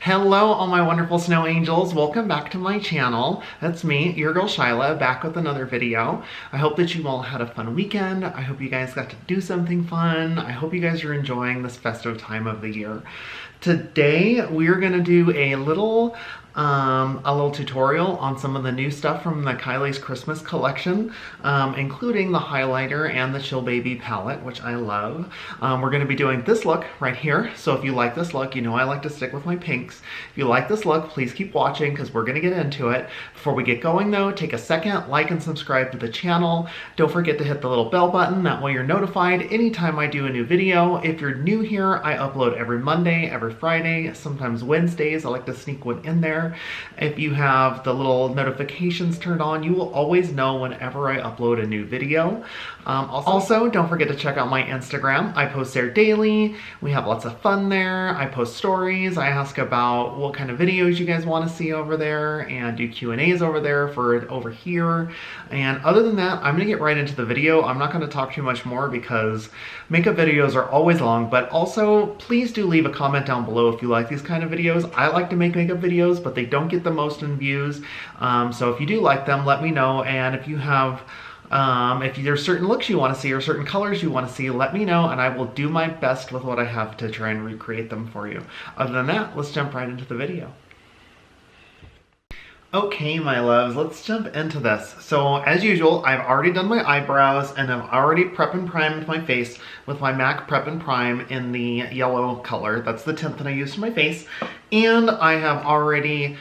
Hello all my wonderful snow angels, welcome back to my channel. That's me, your girl Shyla, back with another video. I hope that you all had a fun weekend. I hope you guys got to do something fun. I hope you guys are enjoying this festive time of the year. Today we're gonna do a little tutorial on some of the new stuff from the KYLIE'S Christmas collection, including the highlighter and the Chill Baby palette, which I love. We're going to be doing this look right here. So if you like this look, you know I like to stick with my pinks. If you like this look, please keep watching because we're going to get into it. Before we get going though, take a second, like and subscribe to the channel. Don't forget to hit the little bell button. That way you're notified anytime I do a new video. If you're new here, I upload every Monday, every Friday, sometimes Wednesdays. I like to sneak one in there. If you have the little notifications turned on, you will always know whenever I upload a new video. Also, don't forget to check out my Instagram. I post there daily. We have lots of fun there. I post stories. I ask about what kind of videos you guys want to see over there and do Q&As over there for over here. And other than that, I'm going to get right into the video. I'm not going to talk too much more because makeup videos are always long, but also please do leave a comment down below if you like these kind of videos. I like to make makeup videos, but they don't get the most in views. So if you do like them, let me know. And if you have if there's certain looks you want to see or certain colors you want to see, let me know and I will do my best with what I have to try and recreate them for you. Other than that, let's jump right into the video. Okay, my loves, let's jump into this. So as usual, I've already done my eyebrows and I've already prep and primed my face with my MAC Prep and Prime in the yellow color. That's the tint that I use for my face. And I have already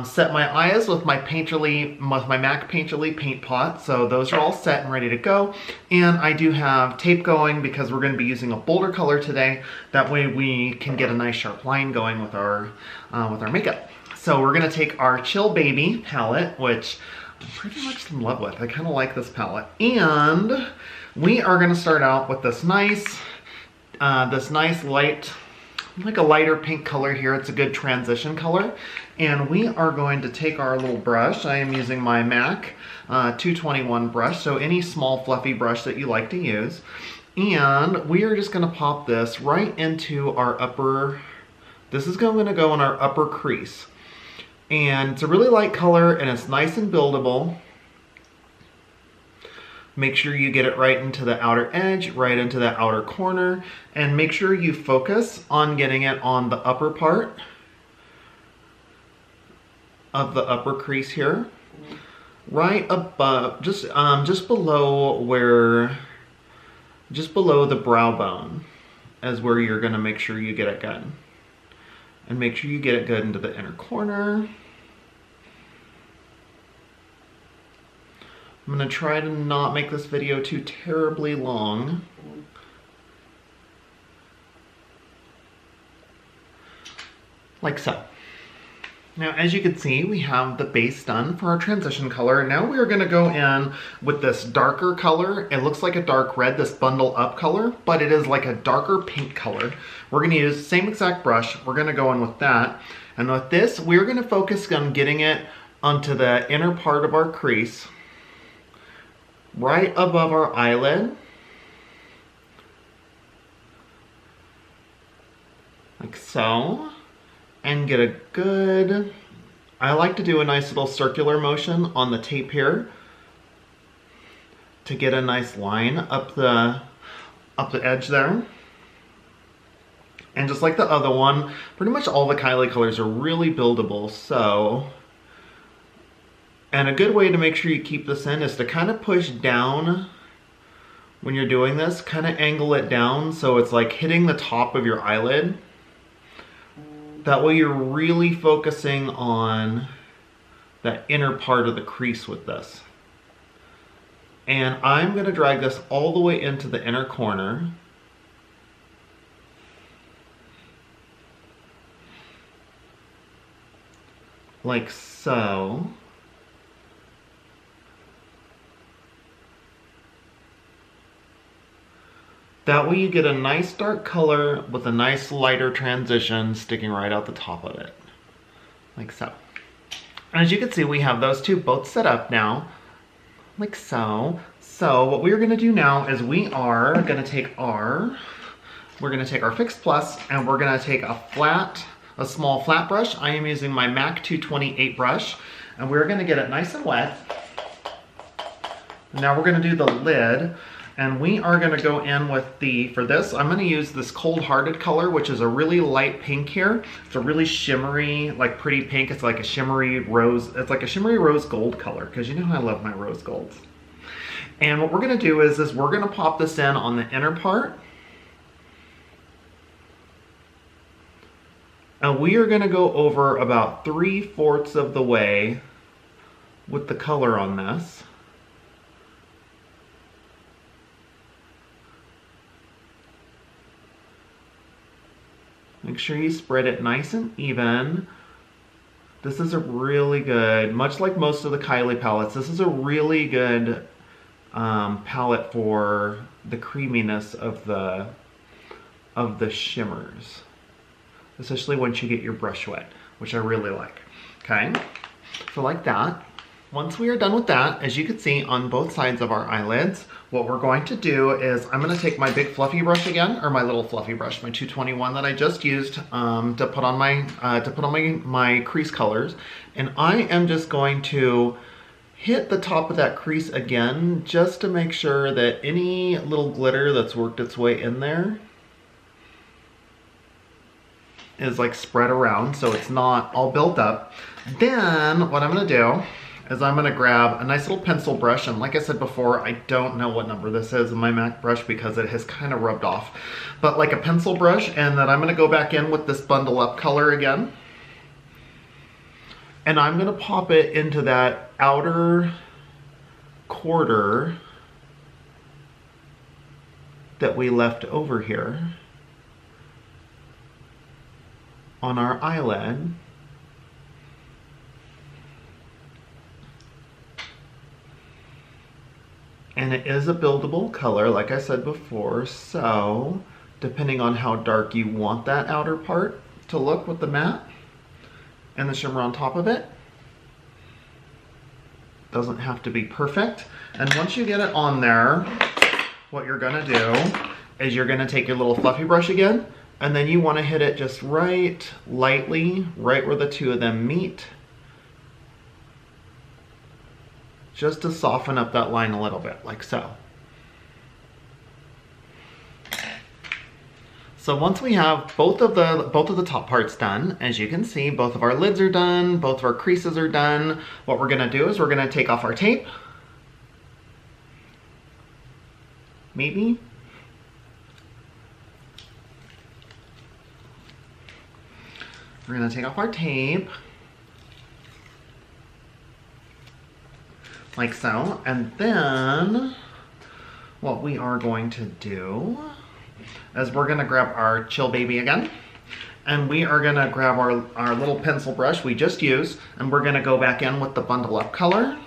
set my eyes with my MAC Painterly paint pot. So those are all set and ready to go. And I do have tape going because we're going to be using a bolder color today. That way we can get a nice sharp line going with our makeup. So we're gonna take our Chill Baby palette, which I'm pretty much in love with. I kind of like this palette. And we are gonna start out with this nice light, like a lighter pink color here. It's a good transition color. And we are going to take our little brush. I am using my MAC 221 brush, so any small fluffy brush that you like to use. And we are just gonna pop this right into our upper, this is going to go in our upper crease. And it's a really light color and it's nice and buildable. Make sure you get it right into the outer edge, right into the outer corner, and make sure you focus on getting it on the upper part of the upper crease here. Right above, just below the brow bone is where you're gonna make sure you get it good. And make sure you get it good into the inner corner. I'm gonna try to not make this video too terribly long. Like so. Now, as you can see, we have the base done for our transition color. Now we are gonna go in with this darker color. It looks like a dark red, this bundle up color, but it is like a darker pink color. We're gonna use the same exact brush. We're gonna go in with that. And with this, we're gonna focus on getting it onto the inner part of our crease, right above our eyelid. Like so. And get a good, I like to do a nice little circular motion on the tape here to get a nice line up the edge there. And just like the other one, pretty much all the KYLIE colors are really buildable, so. And a good way to make sure you keep this in is to kind of push down when you're doing this, kind of angle it down so it's like hitting the top of your eyelid. That way you're really focusing on that inner part of the crease with this. And I'm gonna drag this all the way into the inner corner. Like so. That way you get a nice dark color with a nice lighter transition sticking right out the top of it. Like so. As you can see, we have those two both set up now. Like so. So what we're gonna do now is we are gonna take our Fix Plus and we're gonna take a flat a small flat brush. I am using my MAC 228 brush, and we're gonna get it nice and wet. Now we're gonna do the lid, and we are gonna go in with for this, I'm gonna use this Cold Hearted color, which is a really light pink here. It's a really shimmery, like pretty pink. It's like a shimmery rose, it's like a shimmery rose gold color, because you know how I love my rose golds. And what we're gonna do is we're gonna pop this in on the inner part. And we are gonna go over about 3/4 of the way with the color on this. Make sure you spread it nice and even. This is a really good, much like most of the Kylie palettes, this is a really good palette for the creaminess of the shimmers. Especially once you get your brush wet, which I really like. Okay, so like that. Once we are done with that, as you can see on both sides of our eyelids, what we're going to do is I'm gonna take my big fluffy brush again, or my little fluffy brush, my 221 that I just used to put on my crease colors, and I am just going to hit the top of that crease again, just to make sure that any little glitter that's worked its way in there is like spread around so it's not all built up. Then what I'm gonna do is I'm gonna grab a nice little pencil brush, and like I said before, I don't know what number this is in my MAC brush because it has kind of rubbed off, but like a pencil brush, and then I'm gonna go back in with this Bundle Up color again, and I'm gonna pop it into that outer quarter that we left over here on our eyelid. And it is a buildable color, like I said before, so depending on how dark you want that outer part to look with the matte and the shimmer on top of it, doesn't have to be perfect. And once you get it on there, what you're gonna do is you're gonna take your little fluffy brush again, and then you wanna hit it just right lightly, right where the two of them meet, just to soften up that line a little bit, like so. So once we have both of the top parts done, as you can see, both of our lids are done, both of our creases are done, what we're gonna do is we're gonna take off our tape. Maybe. We're gonna take off our tape. Like so, and then what we are going to do is we're gonna grab our Chill Baby again, and we are gonna grab our little pencil brush we just used, and we're gonna go back in with the Bundle Up color.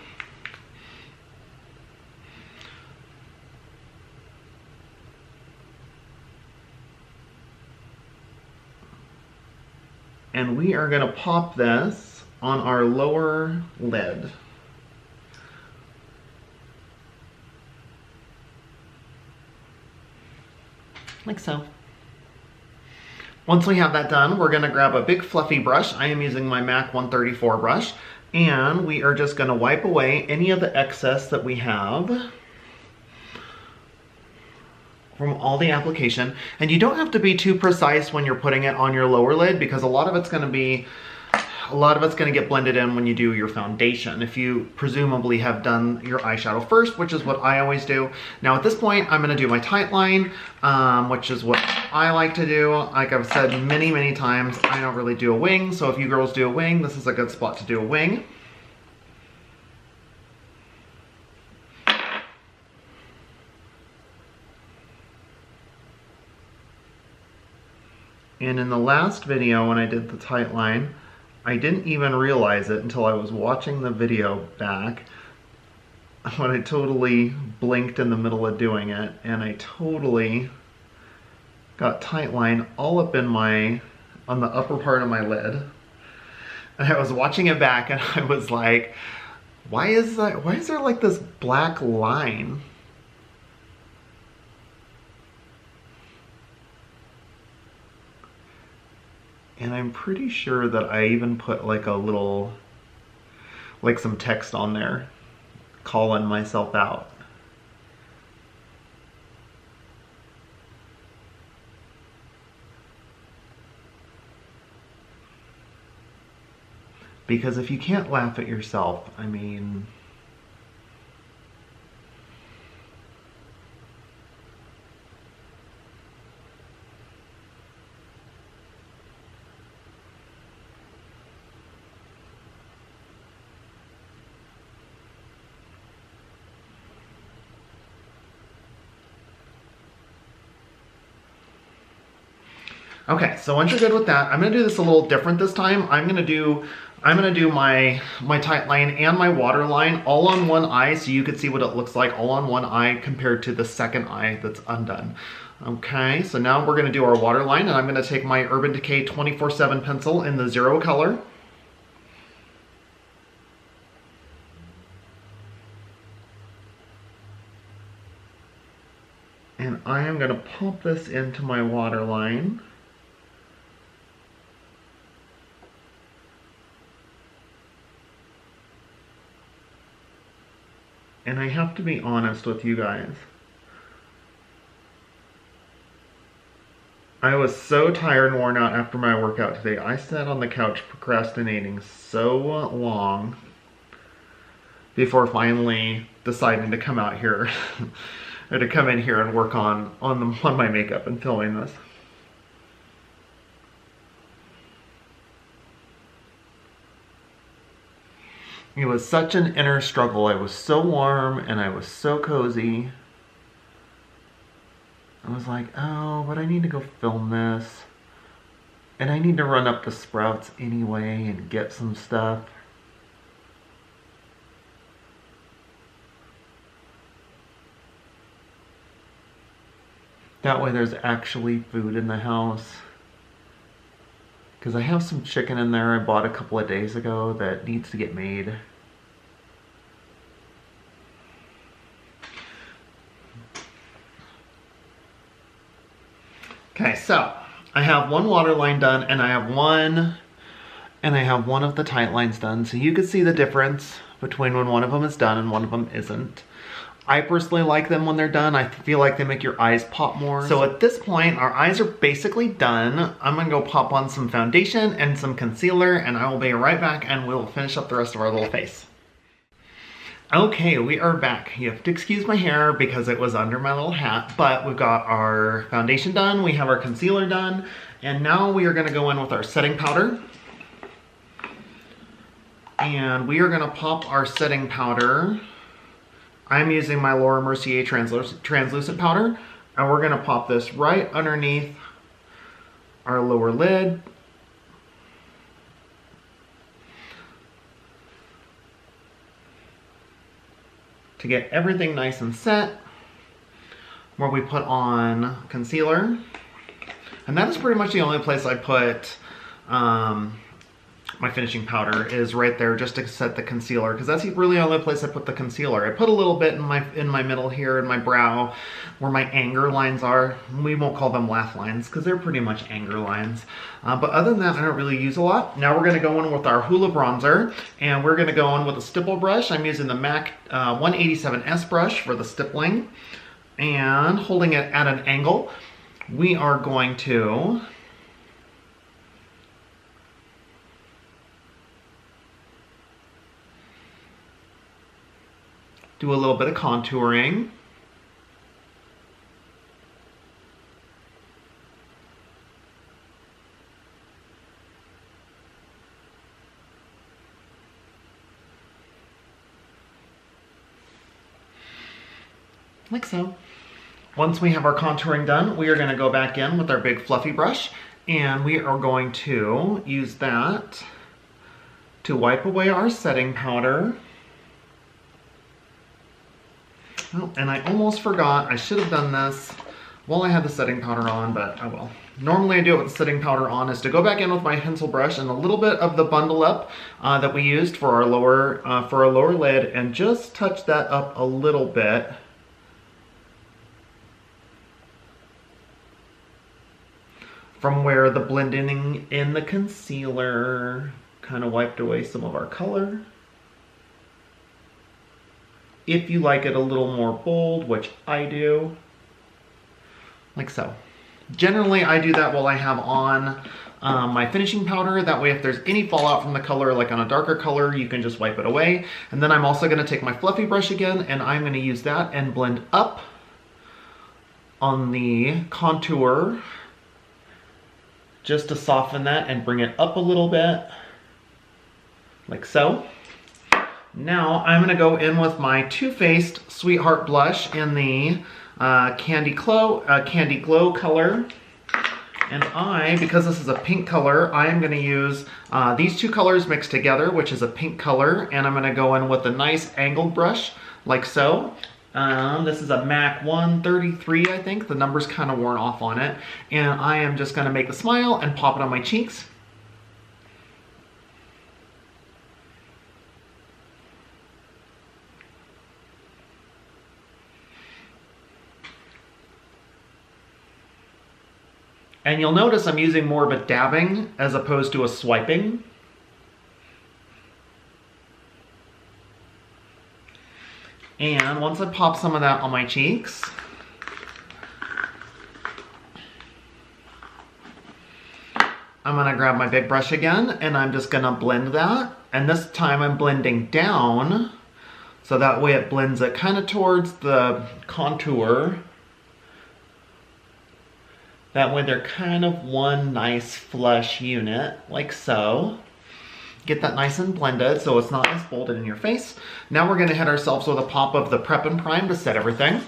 And we are gonna pop this on our lower lid. Like so. Once we have that done, we're gonna grab a big fluffy brush. I am using my MAC 134 brush, and we are just gonna wipe away any of the excess that we have from all the application. And you don't have to be too precise when you're putting it on your lower lid, because a lot of it's gonna get blended in when you do your foundation, if you presumably have done your eyeshadow first, which is what I always do. Now at this point, I'm gonna do my tight line, which is what I like to do. Like I've said many, many times, I don't really do a wing, so if you girls do a wing, this is a good spot to do a wing. And in the last video when I did the tight line, I didn't even realize it until I was watching the video back when I totally blinked in the middle of doing it, and I totally got tight line all up in on the upper part of my lid. And I was watching it back and I was like, why is there like this black line? And I'm pretty sure that I even put like a little, like some text on there, calling myself out. Because if you can't laugh at yourself, I mean, okay, so once you're good with that, I'm gonna do this a little different this time. I'm gonna do my tight line and my water line all on one eye so you can see what it looks like all on one eye compared to the second eye that's undone. Okay, so now we're gonna do our water line, and I'm gonna take my Urban Decay 24/7 pencil in the 0 color. And I am gonna pump this into my water line. And I have to be honest with you guys. I was so tired and worn out after my workout today. I sat on the couch procrastinating so long before finally deciding to come out here or to come in here and work on my makeup and filming this. It was such an inner struggle. I was so warm and I was so cozy. I was like, oh, but I need to go film this. And I need to run up to Sprouts anyway and get some stuff. That way there's actually food in the house. Because I have some chicken in there I bought a couple of days ago that needs to get made. Okay, so I have one water line done, and I have one of the tight lines done, so you can see the difference between when one of them is done and one of them isn't. I personally like them when they're done. I feel like they make your eyes pop more. So at this point, our eyes are basically done. I'm gonna go pop on some foundation and some concealer, and I will be right back and we'll finish up the rest of our little face. Okay, we are back. You have to excuse my hair because it was under my little hat, but we've got our foundation done, we have our concealer done, and now we are gonna go in with our setting powder. And we are gonna pop our setting powder. I'm using my Laura Mercier translucent powder, and we're gonna pop this right underneath our lower lid. To get everything nice and set, where we put on concealer. And that is pretty much the only place I put my finishing powder, is right there just to set the concealer, because that's really the only place I put the concealer. I put a little bit in my middle here, in my brow, where my anger lines are. We won't call them laugh lines because they're pretty much anger lines. But other than that, I don't really use a lot. Now we're gonna go in with our Hoola bronzer, and we're gonna go in with a stipple brush. I'm using the MAC 187S brush for the stippling, and holding it at an angle, we are going to do a little bit of contouring. Like so. Once we have our contouring done, we are going to go back in with our big fluffy brush, and we are going to use that to wipe away our setting powder. Oh, and I almost forgot, I should have done this while I had the setting powder on, but I will. Normally I do it with the setting powder on, is to go back in with my pencil brush and a little bit of the Bundle Up that we used for our lower lid, and just touch that up a little bit. from where the blending in the concealer kind of wiped away some of our color. If you like it a little more bold, which I do, like so. Generally, I do that while I have on my finishing powder. That way, if there's any fallout from the color, like on a darker color, you can just wipe it away. And then I'm also gonna take my fluffy brush again, and I'm gonna use that and blend up on the contour, just to soften that and bring it up a little bit, like so. Now I'm gonna go in with my Too Faced Sweetheart blush in the Candy Glow color. And because this is a pink color, I am gonna use these two colors mixed together, which is a pink color, and I'm gonna go in with a nice angled brush, like so. This is a MAC 133, I think. The number's kind of worn off on it. And I am just gonna make a smile and pop it on my cheeks. And you'll notice I'm using more of a dabbing as opposed to a swiping. And once I pop some of that on my cheeks, I'm gonna grab my big brush again and I'm just gonna blend that. And this time I'm blending down, so that way it blends it kind of towards the contour. That way they're kind of one nice flush unit, like so. Get that nice and blended so it's not as bold in your face. Now we're gonna hit ourselves with a pop of the Prep and Prime to set everything.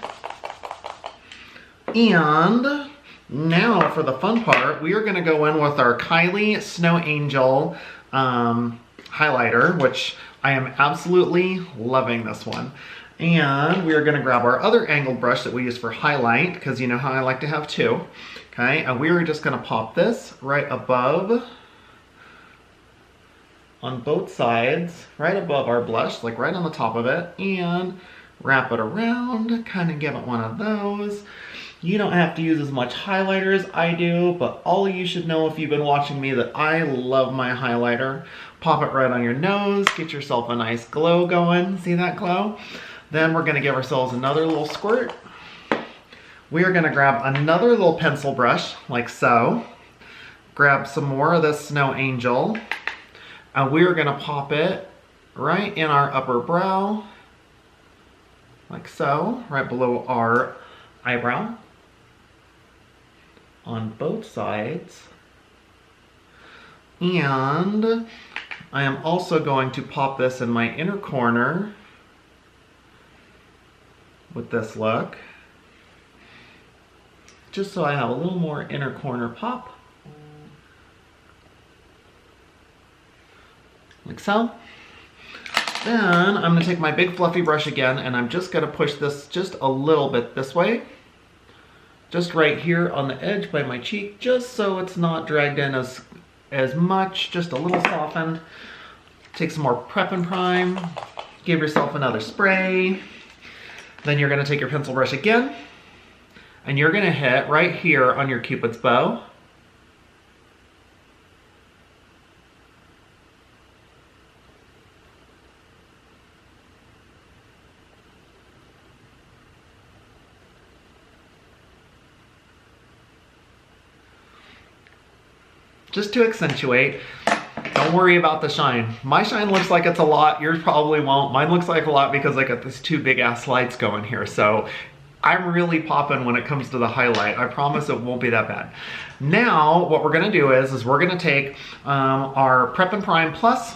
And now for the fun part, we are gonna go in with our Kylie Snow Angel highlighter, which I am absolutely loving this one. And we are gonna grab our other angled brush that we use for highlight, because you know how I like to have two. Okay, and we are just gonna pop this right above, on both sides, right above our blush, like right on the top of it, and wrap it around, kind of give it one of those. You don't have to use as much highlighter as I do, but all of you should know if you've been watching me that I love my highlighter. Pop it right on your nose, get yourself a nice glow going. See that glow? Then we're gonna give ourselves another little squirt. We are gonna grab another little pencil brush, like so. Grab some more of this Snow Angel, and we are gonna pop it right in our upper brow, like so, right below our eyebrow, on both sides. And I am also going to pop this in my inner corner with this look, just so I have a little more inner corner pop, like so. Then I'm gonna take my big fluffy brush again, and I'm just gonna push this just a little bit this way, just right here on the edge by my cheek, just so it's not dragged in as much, just a little softened. Take some more Prep and Prime, give yourself another spray. Then you're gonna take your pencil brush again, and you're gonna hit right here on your Cupid's bow. Just to accentuate. Don't worry about the shine. My shine looks like it's a lot, yours probably won't. Mine looks like a lot because I got these two big ass lights going here. So I'm really popping when it comes to the highlight. I promise it won't be that bad. Now, what we're gonna do is we're gonna take our Prep and Prime Plus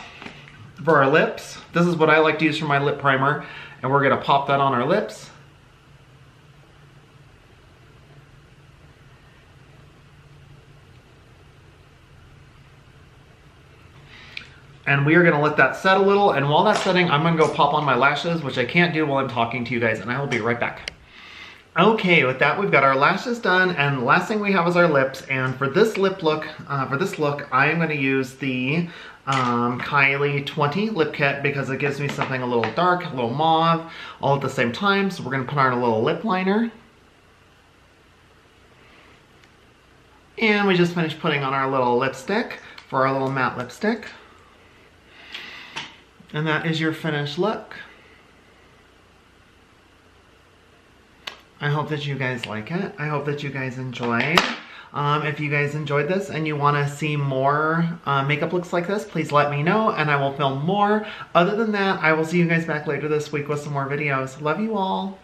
for our lips. This is what I like to use for my lip primer. And we're gonna pop that on our lips. And we are gonna let that set a little, and while that's setting, I'm gonna go pop on my lashes, which I can't do while I'm talking to you guys, and I will be right back. Okay, with that, we've got our lashes done, and the last thing we have is our lips, and for this lip look, I am gonna use the Kylie 20 lip kit because it gives me something a little dark, a little mauve, all at the same time, so we're gonna put on a little lip liner. And we just finished putting on our little lipstick for our little matte lipstick. And that is your finished look. I hope that you guys like it. I hope that you guys enjoyed. If you guys enjoyed this and you want to see more makeup looks like this, please let me know and I will film more. Other than that, I will see you guys back later this week with some more videos. Love you all.